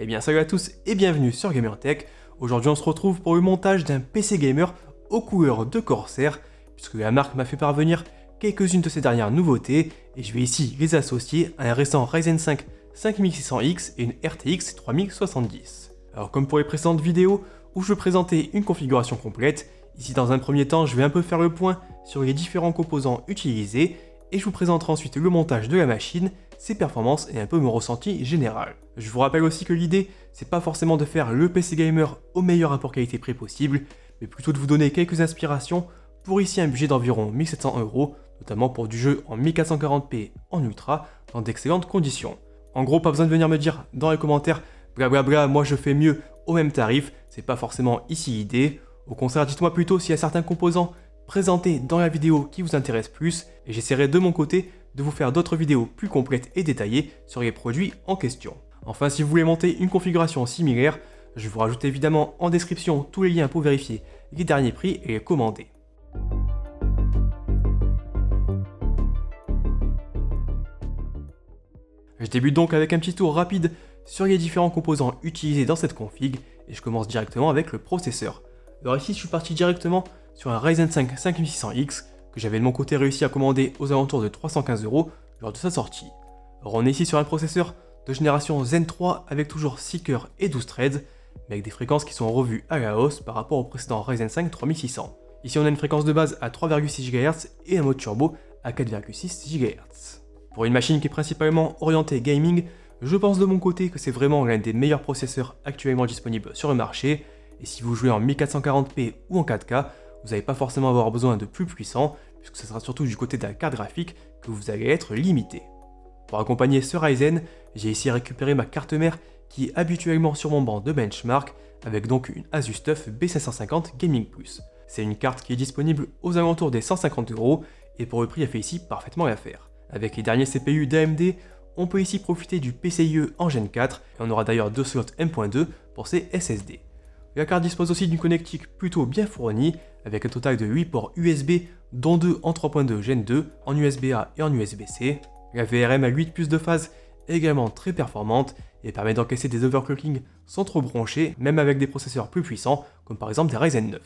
Eh bien salut à tous et bienvenue sur GamerTech. Aujourd'hui on se retrouve pour le montage d'un PC gamer aux couleurs de Corsair, puisque la marque m'a fait parvenir quelques-unes de ses dernières nouveautés, et je vais ici les associer à un récent Ryzen 5 5600X et une RTX 3070. Alors comme pour les précédentes vidéos où je présentais une configuration complète, ici dans un premier temps je vais un peu faire le point sur les différents composants utilisés, et je vous présenterai ensuite le montage de la machine, ses performances et un peu mon ressenti général. Je vous rappelle aussi que l'idée, c'est pas forcément de faire le PC gamer au meilleur rapport qualité-prix possible, mais plutôt de vous donner quelques inspirations pour ici un budget d'environ 1700 €, notamment pour du jeu en 1440p en ultra, dans d'excellentes conditions. En gros, pas besoin de venir me dire dans les commentaires blablabla, moi je fais mieux au même tarif, c'est pas forcément ici l'idée. Au contraire, dites-moi plutôt s'il y a certains composants présentés dans la vidéo qui vous intéressent plus, et j'essaierai de mon côté de vous faire d'autres vidéos plus complètes et détaillées sur les produits en question. Enfin, si vous voulez monter une configuration similaire, je vous rajoute évidemment en description tous les liens pour vérifier les derniers prix et les commander. Je débute donc avec un petit tour rapide sur les différents composants utilisés dans cette config, et je commence directement avec le processeur. Alors ici, je suis parti directement sur un Ryzen 5 5600X, que j'avais de mon côté réussi à commander aux alentours de 315 € lors de sa sortie. Alors on est ici sur un processeur de génération Zen 3 avec toujours 6 cœurs et 12 threads, mais avec des fréquences qui sont revues à la hausse par rapport au précédent Ryzen 5 3600. Ici on a une fréquence de base à 3,6 GHz et un mode turbo à 4,6 GHz. Pour une machine qui est principalement orientée gaming, je pense de mon côté que c'est vraiment l'un des meilleurs processeurs actuellement disponibles sur le marché, et si vous jouez en 1440p ou en 4K, vous n'allez pas forcément avoir besoin de plus puissant, puisque ce sera surtout du côté de la carte graphique que vous allez être limité. Pour accompagner ce Ryzen, j'ai ici récupéré ma carte mère qui est habituellement sur mon banc de benchmark, avec donc une Asus TUF B550 Gaming Plus. C'est une carte qui est disponible aux alentours des 150 €, et pour le prix elle fait ici parfaitement l'affaire. Avec les derniers CPU d'AMD, on peut ici profiter du PCIe en Gen 4, et on aura d'ailleurs 2 slots M.2 pour ses SSD. La carte dispose aussi d'une connectique plutôt bien fournie, avec un total de 8 ports USB, dont 2 en 3.2 Gen 2, en USB-A et en USB-C. La VRM à 8 puces de phase est également très performante et permet d'encaisser des overclocking sans trop broncher, même avec des processeurs plus puissants, comme par exemple des Ryzen 9.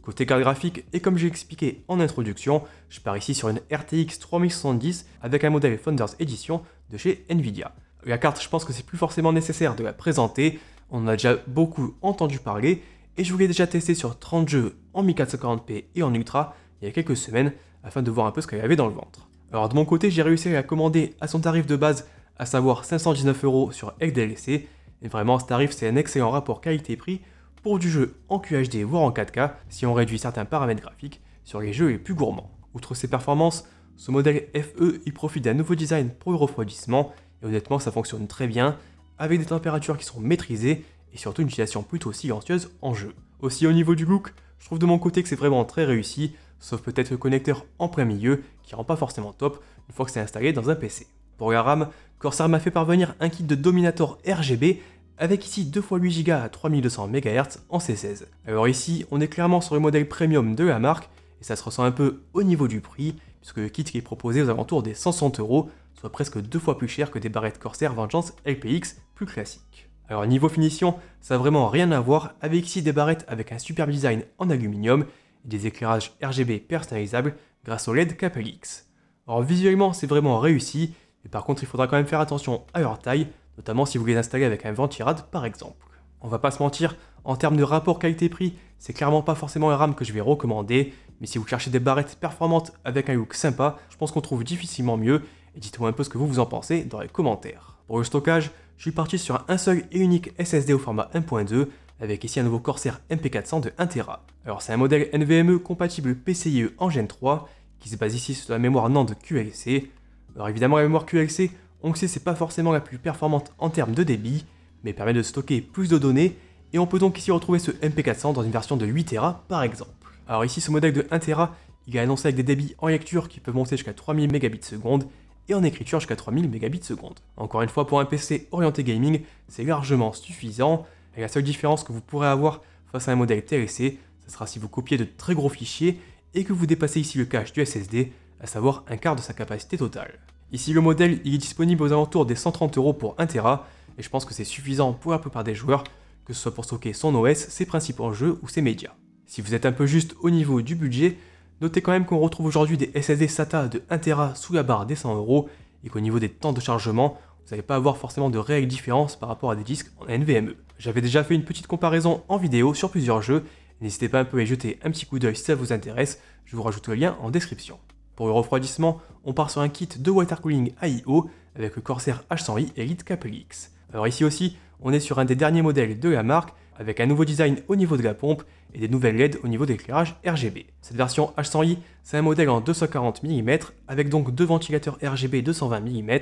Côté carte graphique, et comme j'ai expliqué en introduction, je pars ici sur une RTX 3070 avec un modèle Founders Edition de chez Nvidia. La carte, je pense que c'est plus forcément nécessaire de la présenter, on en a déjà beaucoup entendu parler, et je voulais déjà tester sur 30 jeux en 1440p et en ultra il y a quelques semaines, afin de voir un peu ce qu'elle avait dans le ventre. Alors de mon côté, j'ai réussi à la commander à son tarif de base, à savoir 519 € sur XDLC, et vraiment ce tarif c'est un excellent rapport qualité-prix pour du jeu en QHD voire en 4K si on réduit certains paramètres graphiques sur les jeux les plus gourmands. Outre ses performances, ce modèle FE il profite d'un nouveau design pour le refroidissement, et honnêtement ça fonctionne très bien, avec des températures qui sont maîtrisées et surtout une utilisation plutôt silencieuse en jeu. Aussi au niveau du look, je trouve de mon côté que c'est vraiment très réussi, sauf peut-être le connecteur en plein milieu qui rend pas forcément top une fois que c'est installé dans un PC. Pour la RAM, Corsair m'a fait parvenir un kit de Dominator RGB avec ici 2 x 8 Go à 3200 MHz en C16. Alors ici, on est clairement sur le modèle premium de la marque et ça se ressent un peu au niveau du prix, puisque le kit qui est proposé aux alentours des 160 €, soit presque 2 fois plus cher que des barrettes Corsair Vengeance LPX plus classiques. Alors niveau finition, ça n'a vraiment rien à voir, avec ici des barrettes avec un superbe design en aluminium et des éclairages RGB personnalisables grâce au LED KPLX. Alors visuellement c'est vraiment réussi, mais par contre il faudra quand même faire attention à leur taille, notamment si vous les installez avec un ventirad par exemple. On va pas se mentir, en termes de rapport qualité-prix, c'est clairement pas forcément la RAM que je vais recommander, mais si vous cherchez des barrettes performantes avec un look sympa, je pense qu'on trouve difficilement mieux, et dites-moi un peu ce que vous en pensez dans les commentaires. Pour le stockage, je suis parti sur un seul et unique SSD au format 1.2, avec ici un nouveau Corsair MP400 de 1 Tera. Alors c'est un modèle NVMe compatible PCIe en Gen 3, qui se base ici sur la mémoire NAND QLC. Alors évidemment la mémoire QLC, on le sait c'est pas forcément la plus performante en termes de débit, mais permet de stocker plus de données, et on peut donc ici retrouver ce MP400 dans une version de 8 Tera par exemple. Alors ici ce modèle de 1 Tera, il est annoncé avec des débits en lecture qui peuvent monter jusqu'à 3000 Mbps, et en écriture jusqu'à 3000 Mbps. Encore une fois, pour un PC orienté gaming, c'est largement suffisant, et la seule différence que vous pourrez avoir face à un modèle TLC, ce sera si vous copiez de très gros fichiers et que vous dépassez ici le cache du SSD, à savoir un quart de sa capacité totale. Ici le modèle il est disponible aux alentours des 130 € pour 1 Tera, et je pense que c'est suffisant pour la plupart des joueurs, que ce soit pour stocker son OS, ses principaux jeux ou ses médias. Si vous êtes un peu juste au niveau du budget, notez quand même qu'on retrouve aujourd'hui des SSD SATA de 1TB sous la barre des 100 € et qu'au niveau des temps de chargement, vous n'allez pas avoir forcément de réelles différences par rapport à des disques en NVMe. J'avais déjà fait une petite comparaison en vidéo sur plusieurs jeux, n'hésitez pas un peu à y jeter un petit coup d'œil si ça vous intéresse, je vous rajoute le lien en description. Pour le refroidissement, on part sur un kit de water cooling AIO avec le Corsair H100i Elite KPLX. Alors ici aussi, on est sur un des derniers modèles de la marque, avec un nouveau design au niveau de la pompe et des nouvelles LED au niveau de l'éclairage RGB. Cette version H100i, c'est un modèle en 240 mm, avec donc deux ventilateurs RGB 220 mm, et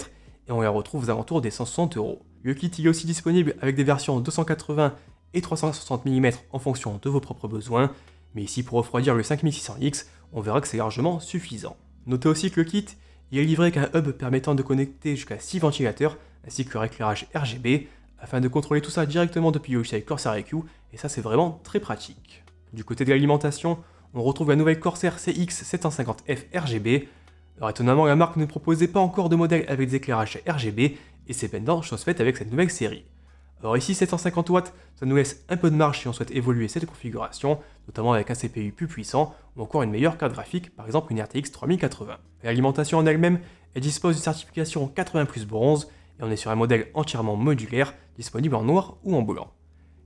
on les retrouve aux alentours des 160 €. Le kit il est aussi disponible avec des versions 280 et 360 mm en fonction de vos propres besoins, mais ici pour refroidir le 5600X, on verra que c'est largement suffisant. Notez aussi que le kit il est livré avec un hub permettant de connecter jusqu'à 6 ventilateurs, ainsi que leur éclairage RGB, afin de contrôler tout ça directement depuis le logiciel Corsair EQ, et ça c'est vraiment très pratique. Du côté de l'alimentation, on retrouve la nouvelle Corsair CX750F RGB. Alors étonnamment, la marque ne proposait pas encore de modèle avec des éclairages RGB, et c'est pendant chose faite avec cette nouvelle série. Alors ici 750 watts, ça nous laisse un peu de marge si on souhaite évoluer cette configuration, notamment avec un CPU plus puissant, ou encore une meilleure carte graphique, par exemple une RTX 3080. L'alimentation en elle-même, elle dispose d'une certification 80+ bronze, et on est sur un modèle entièrement modulaire, disponible en noir ou en blanc.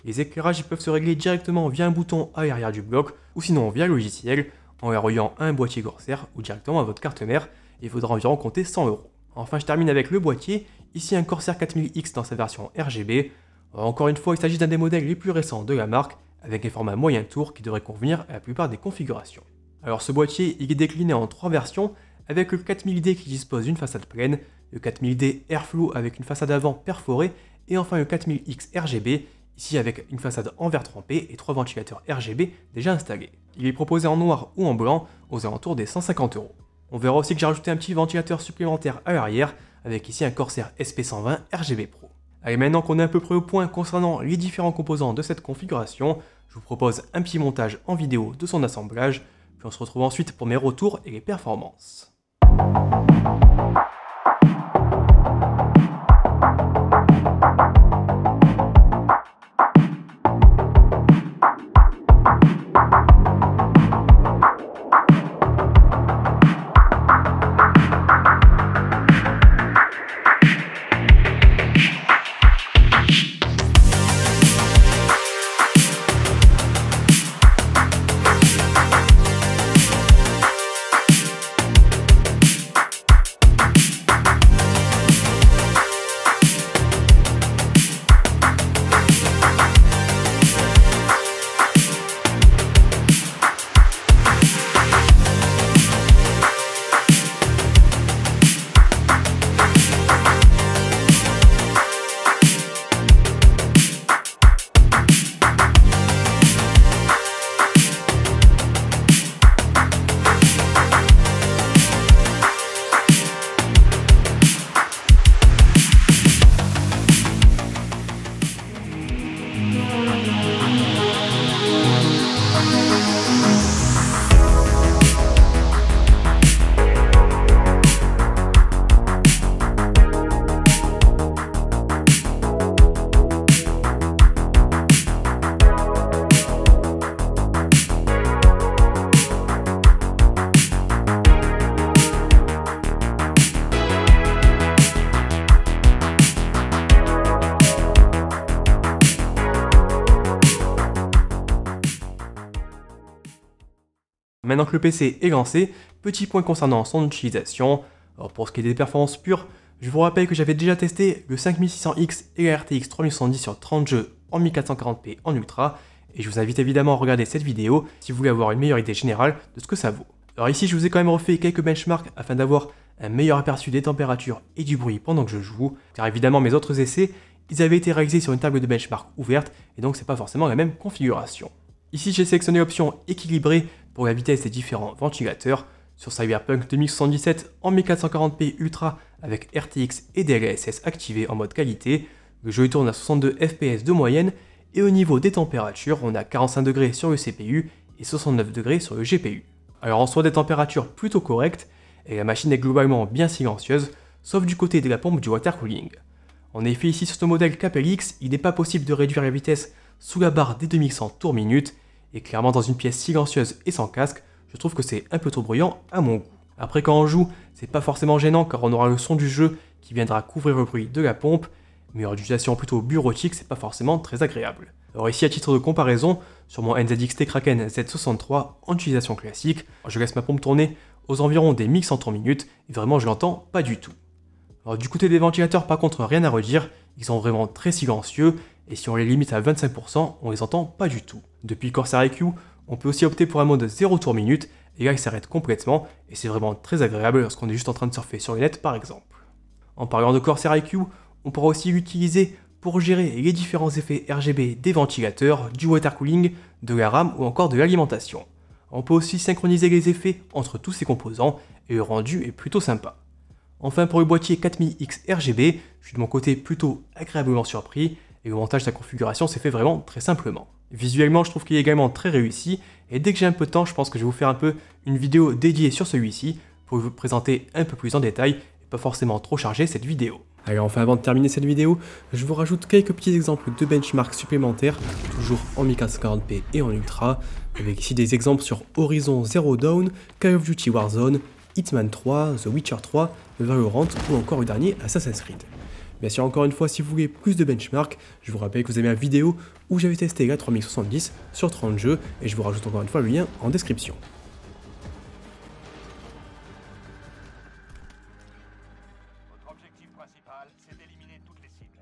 Les éclairages peuvent se régler directement via un bouton à l'arrière du bloc, ou sinon via le logiciel, en les reliant à un boîtier Corsair ou directement à votre carte mère, et il faudra environ compter 100 €. Enfin je termine avec le boîtier, ici un Corsair 4000X dans sa version RGB. Encore une fois il s'agit d'un des modèles les plus récents de la marque, avec un format moyen tour qui devrait convenir à la plupart des configurations. Alors ce boîtier il est décliné en 3 versions, avec le 4000D qui dispose d'une façade pleine, le 4000D Airflow avec une façade avant perforée, et enfin le 4000X RGB, ici avec une façade en verre trempé et 3 ventilateurs RGB déjà installés. Il est proposé en noir ou en blanc, aux alentours des 150 €. On verra aussi que j'ai rajouté un petit ventilateur supplémentaire à l'arrière, avec ici un Corsair SP120 RGB Pro. Allez, maintenant qu'on est à peu près au point concernant les différents composants de cette configuration, je vous propose un petit montage en vidéo de son assemblage, puis on se retrouve ensuite pour mes retours et les performances. Maintenant que le PC est lancé, petit point concernant son utilisation. Alors pour ce qui est des performances pures, je vous rappelle que j'avais déjà testé le 5600X et la RTX 3070 sur 30 jeux en 1440p en ultra, et je vous invite évidemment à regarder cette vidéo si vous voulez avoir une meilleure idée générale de ce que ça vaut. Alors ici je vous ai quand même refait quelques benchmarks afin d'avoir un meilleur aperçu des températures et du bruit pendant que je joue, car évidemment mes autres essais, ils avaient été réalisés sur une table de benchmark ouverte, et donc c'est pas forcément la même configuration. Ici j'ai sélectionné l'option équilibrée pour la vitesse des différents ventilateurs. Sur Cyberpunk 2077 en 1440p Ultra avec RTX et DLSS activés en mode qualité, le jeu tourne à 62 fps de moyenne, et au niveau des températures, on a 45 degrés sur le CPU et 69 degrés sur le GPU. Alors en soi des températures plutôt correctes, et la machine est globalement bien silencieuse, sauf du côté de la pompe du water cooling. En effet, ici sur ce modèle KPLX, il n'est pas possible de réduire la vitesse sous la barre des 2100 tours minute, et clairement dans une pièce silencieuse et sans casque, je trouve que c'est un peu trop bruyant à mon goût. Après quand on joue, c'est pas forcément gênant car on aura le son du jeu qui viendra couvrir le bruit de la pompe, mais en utilisation plutôt bureautique, c'est pas forcément très agréable. Alors ici à titre de comparaison, sur mon NZXT Kraken Z63 en utilisation classique, je laisse ma pompe tourner aux environs des 1100 tours minute et vraiment je l'entends pas du tout. Alors du côté des ventilateurs par contre rien à redire, ils sont vraiment très silencieux et si on les limite à 25%, on les entend pas du tout. Depuis le Corsair IQ, on peut aussi opter pour un mode 0 tour minute et là il s'arrête complètement et c'est vraiment très agréable lorsqu'on est juste en train de surfer sur le net par exemple. En parlant de Corsair IQ, on pourra aussi l'utiliser pour gérer les différents effets RGB des ventilateurs, du water cooling, de la RAM ou encore de l'alimentation. On peut aussi synchroniser les effets entre tous ces composants et le rendu est plutôt sympa. Enfin pour le boîtier 4000X RGB, je suis de mon côté plutôt agréablement surpris et le montage de sa configuration s'est fait vraiment très simplement. Visuellement je trouve qu'il est également très réussi et dès que j'ai un peu de temps je pense que je vais vous faire un peu une vidéo dédiée sur celui-ci pour vous présenter un peu plus en détail et pas forcément trop charger cette vidéo. Allez, enfin avant de terminer cette vidéo, je vous rajoute quelques petits exemples de benchmarks supplémentaires, toujours en 1440p et en ultra, avec ici des exemples sur Horizon Zero Dawn, Call of Duty Warzone, Hitman 3, The Witcher 3, Valorant ou encore le dernier Assassin's Creed. Bien sûr, encore une fois, si vous voulez plus de benchmarks, je vous rappelle que vous avez ma vidéo où j'avais testé la 3070 sur 30 jeux et je vous rajoute encore une fois le lien en description. Principal, c'est d'éliminer toutes les cibles.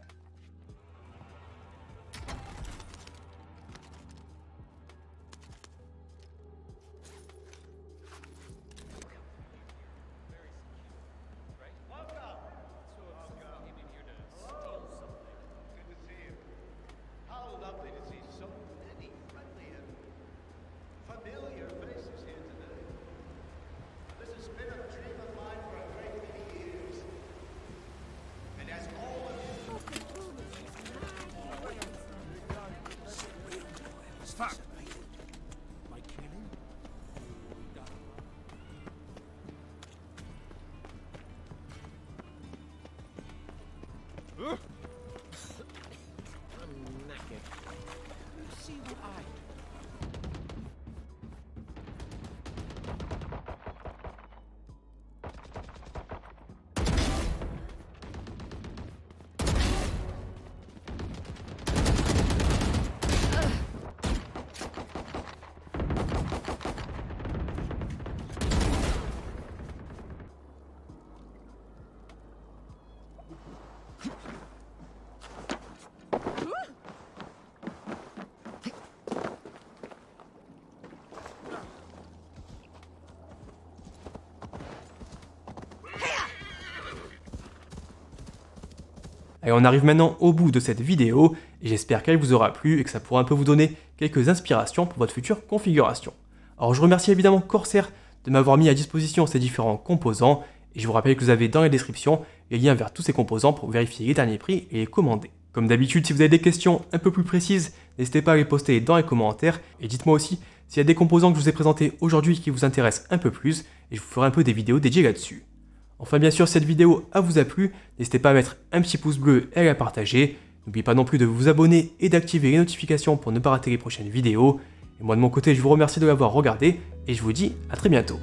Et on arrive maintenant au bout de cette vidéo, et j'espère qu'elle vous aura plu et que ça pourra un peu vous donner quelques inspirations pour votre future configuration. Alors je remercie évidemment Corsair de m'avoir mis à disposition ces différents composants, et je vous rappelle que vous avez dans la description les liens vers tous ces composants pour vérifier les derniers prix et les commander. Comme d'habitude, si vous avez des questions un peu plus précises, n'hésitez pas à les poster dans les commentaires, et dites-moi aussi s'il y a des composants que je vous ai présentés aujourd'hui qui vous intéressent un peu plus, et je vous ferai un peu des vidéos dédiées là-dessus. Enfin bien sûr, si cette vidéo vous a plu, n'hésitez pas à mettre un petit pouce bleu et à la partager. N'oubliez pas non plus de vous abonner et d'activer les notifications pour ne pas rater les prochaines vidéos. Et moi de mon côté, je vous remercie de l'avoir regardé et je vous dis à très bientôt.